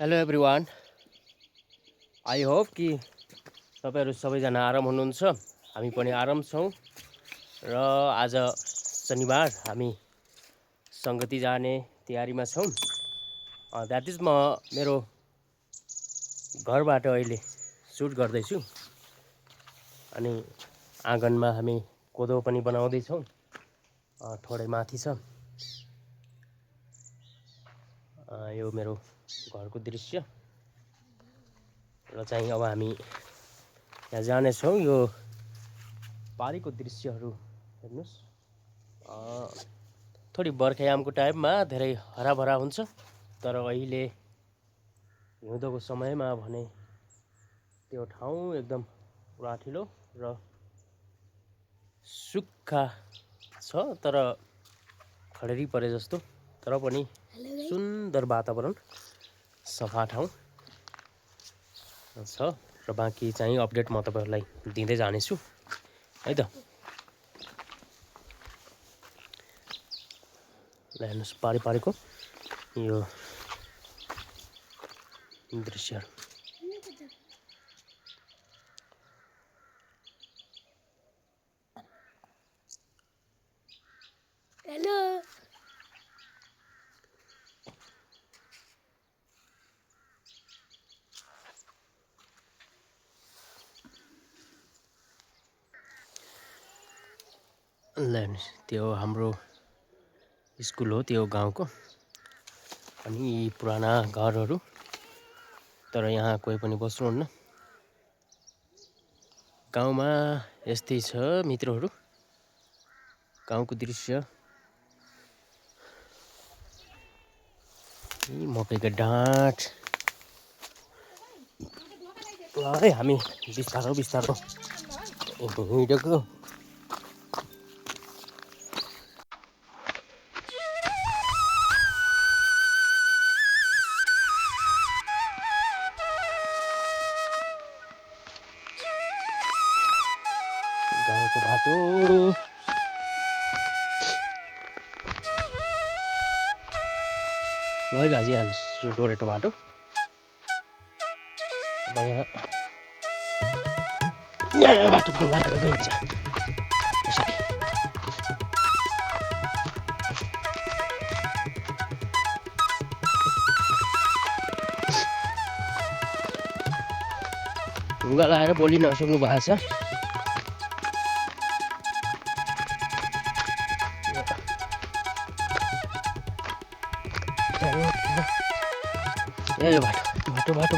Hello everyone, I hope कि तपाईँहरू सबैजना आराम हुनुहुन्छ। हामी पनि आराम छौँ र आज शनिबार हामी सङ्गति जाने तयारीमा छौँ। द्याट इज म मेरो घरबाट अहिले सुट गर्दैछु अनि आँगनमा हामी कोदो पनि बनाउँदैछौँ। थोरै माथि छ। यो मेरो घरको दृश्य र चाहिँ अब हामी यहाँ जानेछौँ। यो पारीको दृश्यहरू हेर्नुहोस्। थोरै बर्खायामको टाइममा धेरै हराभरा हुन्छ, तर अहिले हिउँदोको समयमा भने त्यो ठाउँ एकदम राठिलो र सुक्खा छ, तर खडेरी परे जस्तो, तर पनि सुन्दर वातावरण, सफा ठाउँ छ। र बाँकी चाहिँ अपडेट म तपाईँहरूलाई दिँदै जानेछु है त। ल हेर्नुहोस् पारीको यो दृश्यहरू। हेलो ल हेर्नुहोस् त्यो हाम्रो स्कुल हो, त्यो गाउँको। अनि यी पुराना घरहरू, तर यहाँ कोही पनि बस्नुहुन्न। गाउँमा यस्तै छ मित्रहरू, गाउँको दृश्य। यी मकैको डाँठ। है हामी बिस्तारो बिस्तारो हिँडेको। गाउँको बाटो है भाजिहाल्छु, डोरेटो बाटो। यहाँ बाटो गइन्छ। ढुङ्गा लगाएर बोली नसक्नु भएको छ। यो बाटो लडी।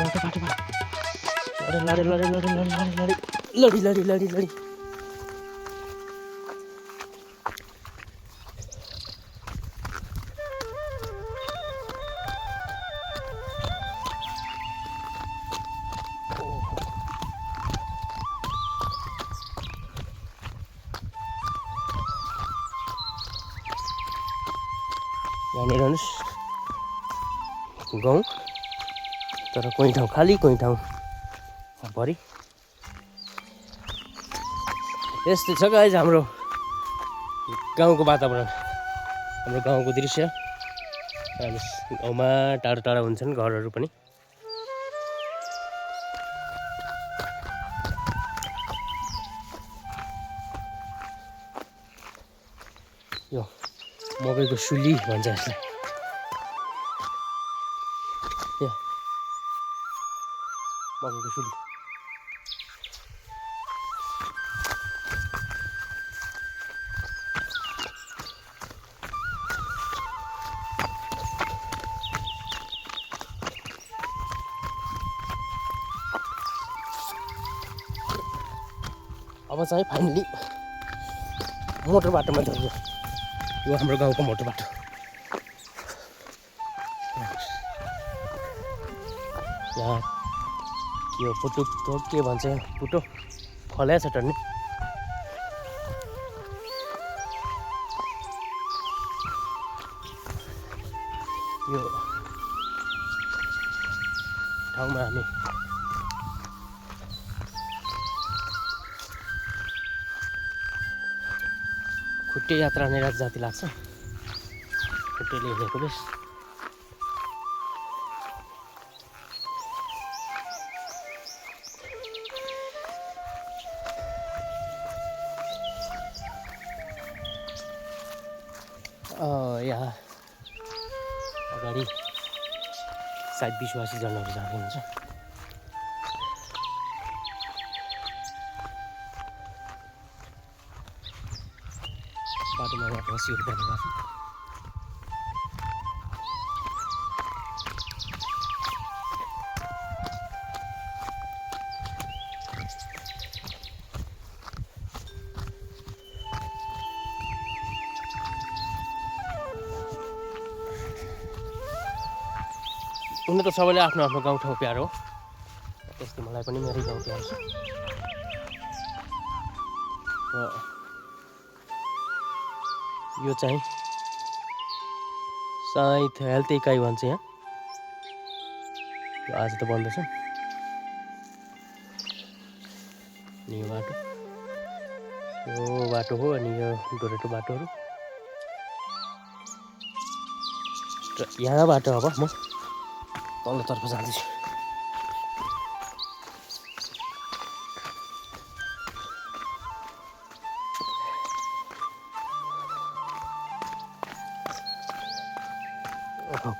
यहाँनिर हेर्नुहोस् गाउँ, तर कोही ठाउँ खाली, कोही ठाउँ भरि। यस्तै छ गाइज हाम्रो गाउँको वातावरण, हाम्रो गाउँको दृश्य। गाउँमा टाढा टाढा हुन्छन् घरहरू पनि। यो मकैको सुली भन्छ यसलाई। मकैको सुली। अब चाहिँ फाइनली मोटर बाटोमा झऱ्यो। यो हाम्रो गाउँको मोटर बाटो। यहाँ यो पुटो के भन्छ, पुटो फल्या छ टन्ने। यो ठाउँमा हामी खुट्टे यात्रा नै जाति लाग्छ। खुट्टेले हिँडेको बेस। यहाँ अगाडि सायद विश्वासी जनहरू जानु हुन्छ। बाटोमा रसीहरू बनिरहेको छ। हुन त सबैले आफ्नो आफ्नो गाउँठाउँ प्यारो हो, त्यस्तै मलाई पनि मेरै गाउँ प्यारो छ। र यो चाहिँ सायद हेल्थ इकाइ भन्छ यहाँ। आज त बन्द छ। अनि यो बाटो हो। अनि यो डोरेटो बाटोहरू र यहाँबाट अब म तल्लोतर्फ जाँदैछु।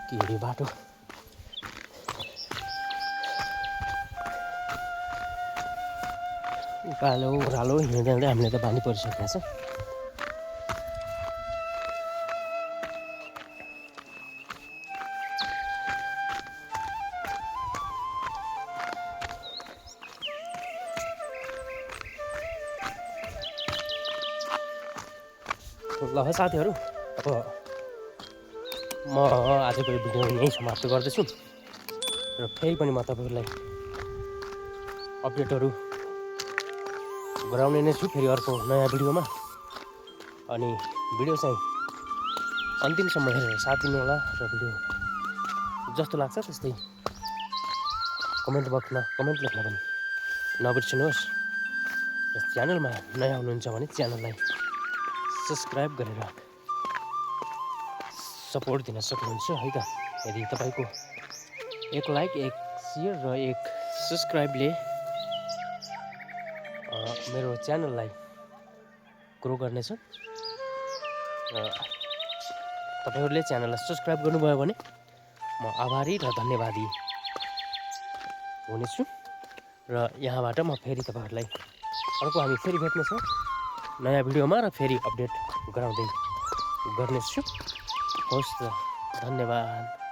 के अरे बाटो उकालो ओह्रालो हिँड्दै हिँड्दै हामीले त बानी परिसकेको छ। ल साथीहरू, अब म आजको यो भिडियो यहीँ समाप्त गर्दैछु र फेरि पनि म तपाईँहरूलाई अपडेटहरू गराउने नै छु फेरि अर्को नयाँ भिडियोमा। अनि भिडियो चाहिँ अन्तिमसम्म हेरेर साथ दिनु होला र भिडियो जस्तो लाग्छ त्यस्तै कमेन्ट बक्समा कमेन्ट लेख्न पनि नबिर्सिनुहोस्। र च्यानलमा नयाँ हुनुहुन्छ भने च्यानललाई सब्सक्राइब गरेर सपोर्ट दिन सक्नुहुन्छ है त। यदि तपाईँको एक लाइक, एक सेयर र एक सब्सक्राइबले मेरो च्यानललाई ग्रो गर्नेछ। र तपाईँहरूले च्यानललाई सब्सक्राइब गर्नुभयो भने म आभारी र धन्यवादी हुनेछु। र यहाँबाट म फेरि तपाईँहरूलाई अर्को हामी फेरि भेट्नेछौँ नयाँ भिडियोमा र फेरि अपडेट गराउँदै गर्नेछु। हवस् त, धन्यवाद।